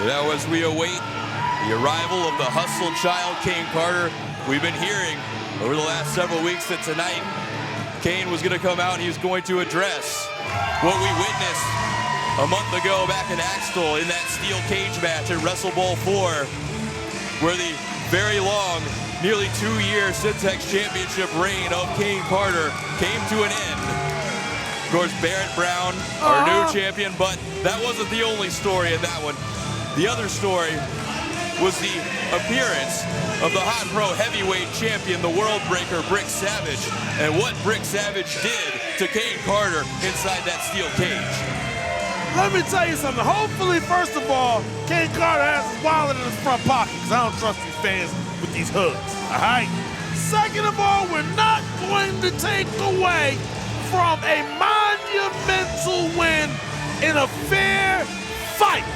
Now as we await the arrival of the hustle child, Caine Carter, we've been hearing over the last several weeks that tonight Caine was going to come out and he was going to address what we witnessed a month ago back in Axtell in that steel cage match at Wrestle Bowl 4, where the very long, nearly 2-year Syntex Championship reign of Caine Carter came to an end. Of course, Barrett Brown, our new champion, but that wasn't the only story in that one. The other story was the appearance of the Hot Pro Heavyweight Champion, the World Breaker, Brick Savage, and what Brick Savage did to Caine Carter inside that steel cage. Let me tell you something. Hopefully, first of all, Caine Carter has his wallet in his front pocket, because I don't trust these fans with these hoods, all right? Second of all, we're not going to take away from a monumental win in a fair fight,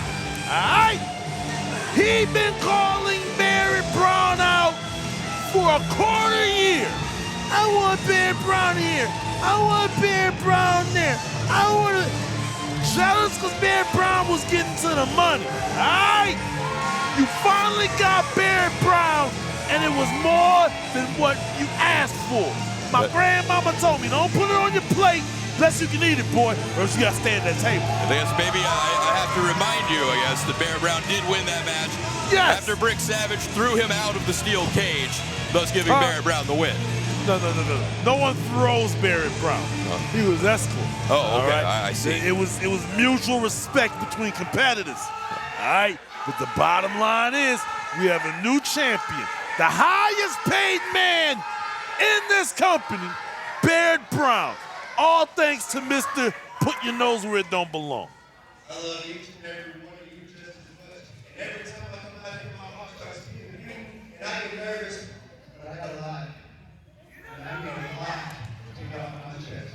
all right? He been calling Barrett Brown out for a quarter year. I want Barrett Brown here. I want Barrett Brown there. I want to... Jealous because Barrett Brown was getting to the money, all right? You finally got Barrett Brown, and it was more than what you asked for. My grandmama told me, don't put it on your plate unless you can eat it, boy, or else you got to stay at that table. I guess maybe I have to remind you, that Barrett Brown did win that match. Yes. After Brick Savage threw him out of the steel cage, thus giving Barrett Brown the win. No. No one throws Barrett Brown. He was escorted. Oh, okay, right? I see. It was mutual respect between competitors, all right? But the bottom line is we have a new champion, the highest paid man in this company, Barrett Brown. All thanks to Mr. Put Your Nose Where It Don't Belong. I love each and every one of you just as much. And every time I come out here, my heart starts beating again, and I get nervous, but I got a lot. And I need a lot to get off my chest.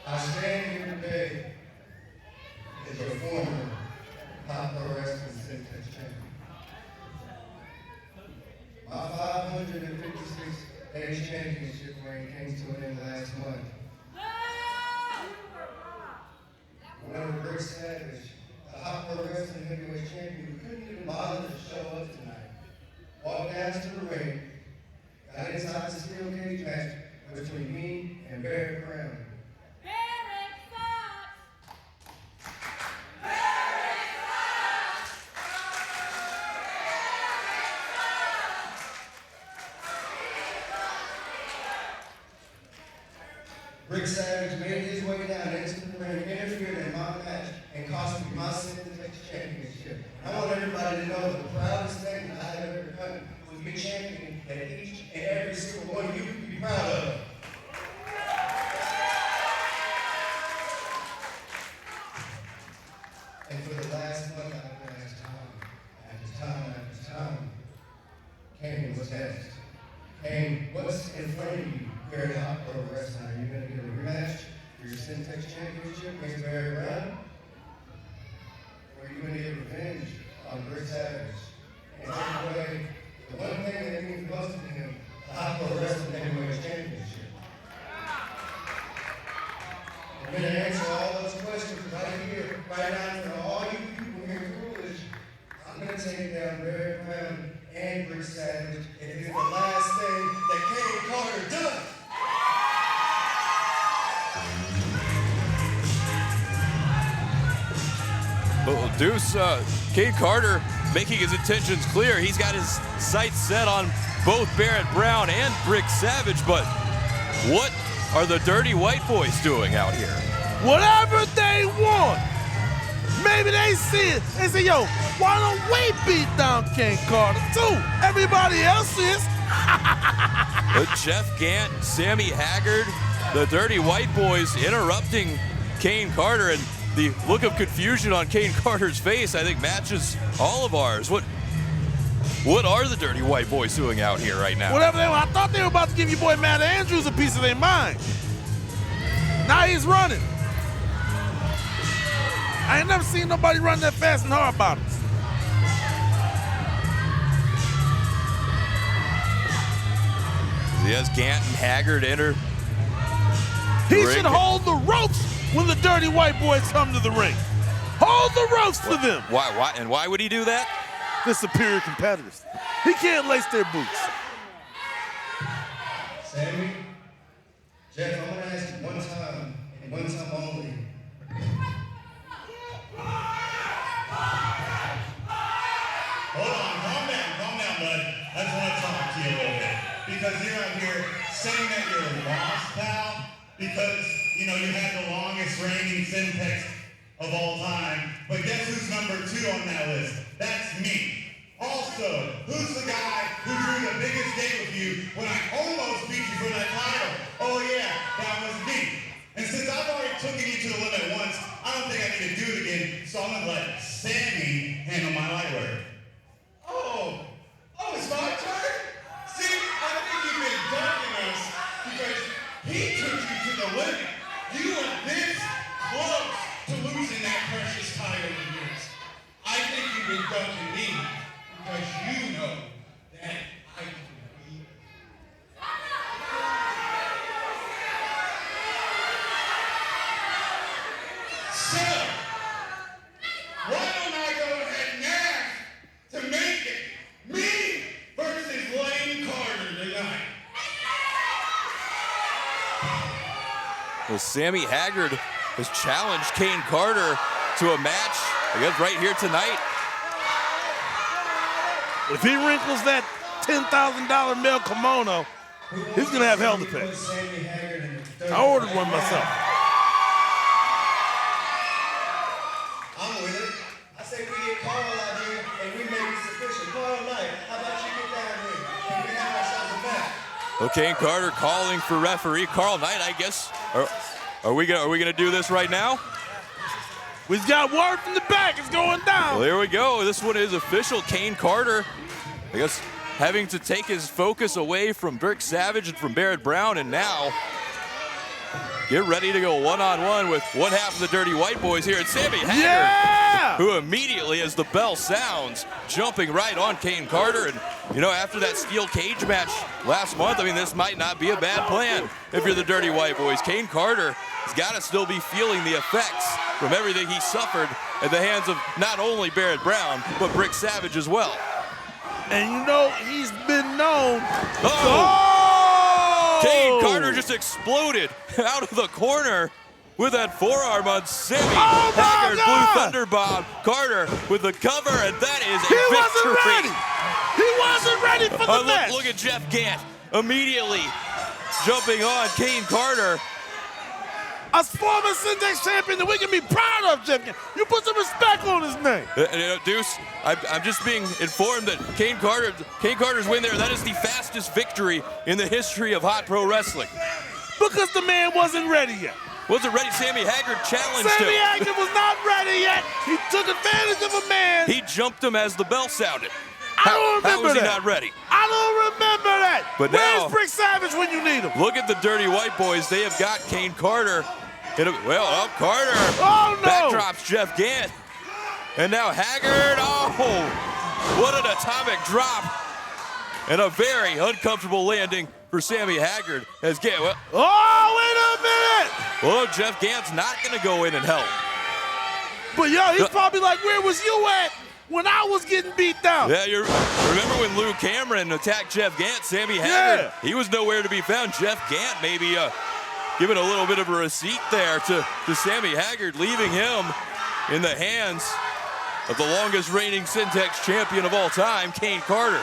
I stand here today as a former Hot Pro Wrestling Syntex champion. My 556-day championship reign came to an end last month. Whenever Brick Savage, the Hot Pro Wrestling Heavyweight Champion, who couldn't even bother to show up tonight, walked down to the ring, got inside the steel cage match between me and Barrett Brown. Brick Savage made his way down into the ring, interfered in my match, and cost me my Syntex Championship. I want everybody to know that the proudest thing that I have ever done was be champion that each and every single one of you can be proud of. And for the last month I've been asked time after time, Caine was asked, Caine, what's in front of you here at Hot Pro Wrestling? Are you going to get a rematch for your Syntex Championship against Barrett Brown? Or are you going to get revenge on Brick Savage? And take away the one thing that means most to him, the Hot Pro Wrestling Heavyweight Championship. I'm going to answer all those questions right here, right now, for all you people here foolish. I'm going to take down Barrett Brown and Brick Savage if it's the last thing that Caine Carter does. Deuce, Caine Carter making his intentions clear. He's got his sights set on both Barrett Brown and Brick Savage, but what are the Dirty White Boys doing out here? Whatever they want. Maybe they see it. They say, yo, why don't we beat down Caine Carter too? Everybody else is. Jeff Gant, Sammy Haggard, the Dirty White Boys interrupting Caine Carter, and the look of confusion on Caine Carter's face, I think, matches all of ours. What are the Dirty White Boys doing out here right now? Whatever they want. I thought they were about to give your boy Matt Andrews a piece of their mind. Now he's running. I ain't never seen nobody run that fast in hard bottoms. Yes, Gant and Haggard enter He should hold the ropes when the dirty white boys come to the ring. Hold the ropes for them. Why? And why would he do that? They're superior competitors. He can't lace their boots. Sammy, Jeff, I'm gonna ask you one time and one time only. Hold on, calm down, bud. I just want to talk to you a little bit. Because you're out here saying that you're lost, pal, because, you know, you had the longest reigning Syntex of all time. But guess who's number 2 on that list? That's me. Also, who's the guy who drew the biggest date with you when I almost beat you for that title? Oh yeah, that was me. And since I've already taken you to the limit once, I don't think I need to do it again, so I'm gonna let Sammy handle my light work. Oh, it's my turn? See, I think you've been ducking us because he took you to the limit. You were this close to losing that precious title of yours. I think you've been ducking me because you know that I can beat. So, why don't I go ahead and ask to make it me versus Caine Carter tonight? Well, Sammy Haggard has challenged Caine Carter to a match, I guess, right here tonight. If he wrinkles that $10,000 male kimono, he's going to have hell to pay. I ordered one myself. I'm with it. I say we get Carl out here and we make it sufficient. Carl Knight, how about you get down here and we have ourselves a match? Well, Caine Carter calling for referee Carl Knight, I guess. Are we gonna do this right now? We've got word from the back. It's going down. Well, there we go. This one is official. Caine Carter, I guess, having to take his focus away from Brick Savage and from Barrett Brown, and now get ready to go one-on-one with one half of the Dirty White Boys here. It's Sammy Haggard, who immediately, as the bell sounds, jumping right on Caine Carter. And, you know, after that steel cage match last month, I mean, this might not be a bad plan if you're the Dirty White Boys. Caine Carter has got to still be feeling the effects from everything he suffered at the hands of not only Barrett Brown, but Brick Savage as well. And you know, he's been known. Caine Carter just exploded out of the corner with that forearm on Sammy Haggard. Blue Thunder Bomb. Carter with the cover, and that is a victory. He wasn't ready for the match. Look at Jeff Gant immediately jumping on Caine Carter. A former Syntex champion that we can be proud of, Jeff Gant. You put some respect on his name. Deuce, I'm just being informed that Caine Carter's win there, that is the fastest victory in the history of hot pro wrestling. Because the man wasn't ready yet. Wasn't ready. Sammy Haggard challenged him. Sammy Haggard was not ready yet. He took advantage of a man. He jumped him as the bell sounded. I don't remember How was he that. not ready? I don't remember that. But where's now, Brick Savage when you need him? Look at the Dirty White Boys. They have got Caine Carter. Carter. Oh, no. Backdrops Jeff Gant. And now Haggard. Oh, what an atomic drop. And a very uncomfortable landing for Sammy Haggard. As Gant, wait a minute. Well, Jeff Gant's not going to go in and help. But, yo, he's probably like, where was you at when I was getting beat down? Yeah, remember when Lou Cameron attacked Jeff Gant? Sammy Haggard, he was nowhere to be found. Jeff Gant maybe giving a little bit of a receipt there to Sammy Haggard, leaving him in the hands of the longest reigning Syntex champion of all time, Caine Carter.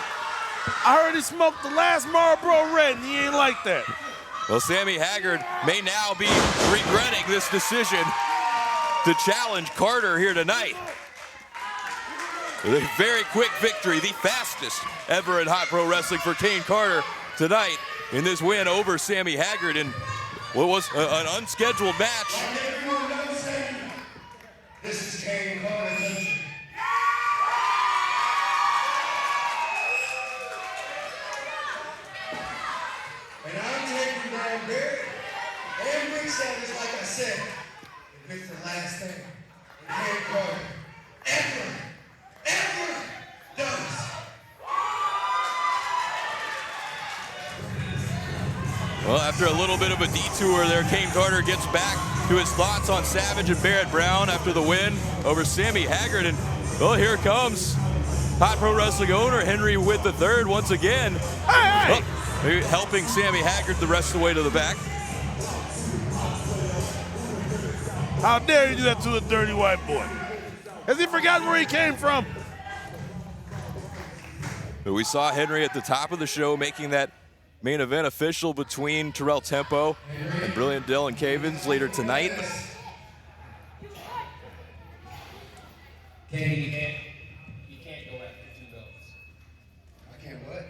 I heard he smoked the last Marlboro Red, and he ain't like that. Well, Sammy Haggard may now be regretting this decision to challenge Carter here tonight. With a very quick victory, the fastest ever in hot pro wrestling for Caine Carter tonight in this win over Sammy Haggard in what was an unscheduled match. This is Caine Carter. And I'm taking down Barrett and Brick Savage, like I said, if it's the last thing Caine Carter ever does. Well, after a little bit of a detour there, Caine Carter gets back to his thoughts on Savage and Barrett Brown after the win over Sammy Haggard. And, well, here comes Hot Pro Wrestling owner Henry Witt III once again. Hey! Well, helping Sammy Haggard the rest of the way to the back. How dare you do that to a dirty white boy? Has he forgotten where he came from? But we saw Henry at the top of the show making that main event official between Terrell Tempo and Brilliant Dylan Cavins later tonight. Caine, you can't go after 2 belts. I can't what?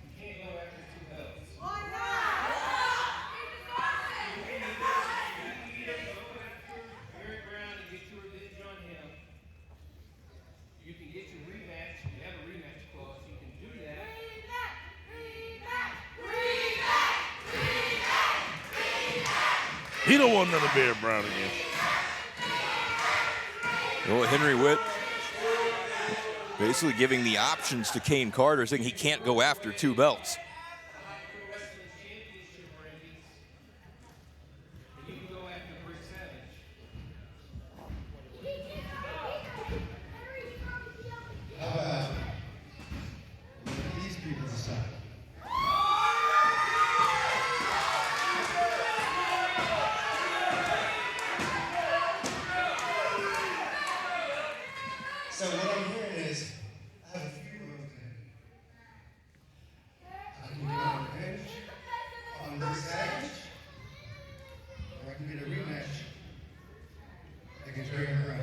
You can't go after 2 belts. Why not? Barrett Brown and get your revenge on him. You can get your rematch. You have a rematch clause. You can do that. He don't want another Barrett Brown again. Well, Henry Witt basically giving the options to Caine Carter, saying he can't go after 2 belts. You can go after Brick Savage. How about these people decide? So what I'm hearing is, I have a few roads ahead. I can get my revenge on Brick Savage, or I can get a rematch against Barrett Brown.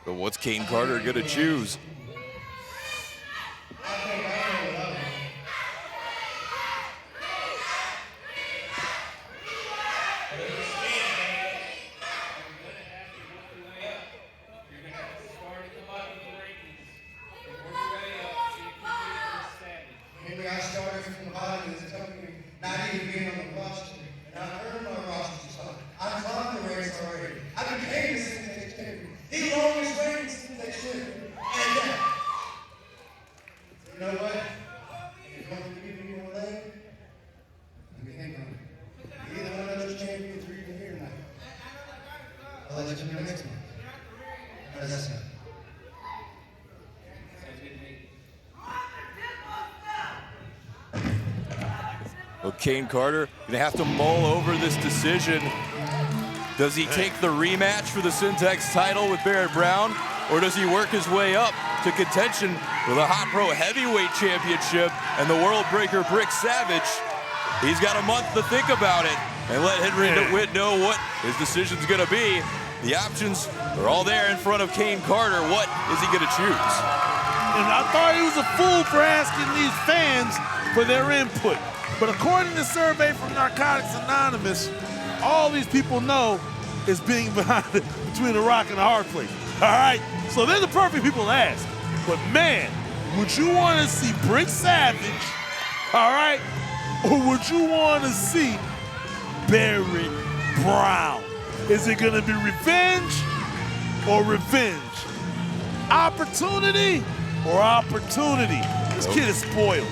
But what's Caine Carter gonna choose? Henry, I started from the bottom of the company, not even being on the roster, and I earned my roster spot. I climbed the ranks already. I became the Syntax champion, the longest reigning Syntax champion. And you know what? If you're going to give me more leg, let me think on it. Either one of those champions are even here tonight. I'll let you know next month. How does that sound? Well, Caine Carter gonna have to mull over this decision. Does he take the rematch for the Syntax title with Barrett Brown, or does he work his way up to contention with a Hot Pro Heavyweight Championship and the World Breaker Brick Savage? He's got a month to think about it and let Henry Witt know what his decision's gonna be. The options are all there in front of Caine Carter. What is he gonna choose? And I thought he was a fool for asking these fans for their input. But according to a survey from Narcotics Anonymous, all these people know is being between a rock and a hard place. All right? So they're the perfect people to ask. But man, would you want to see Brick Savage, all right? Or would you want to see Barrett Brown? Is it going to be revenge or revenge? Opportunity or opportunity? This kid is spoiled.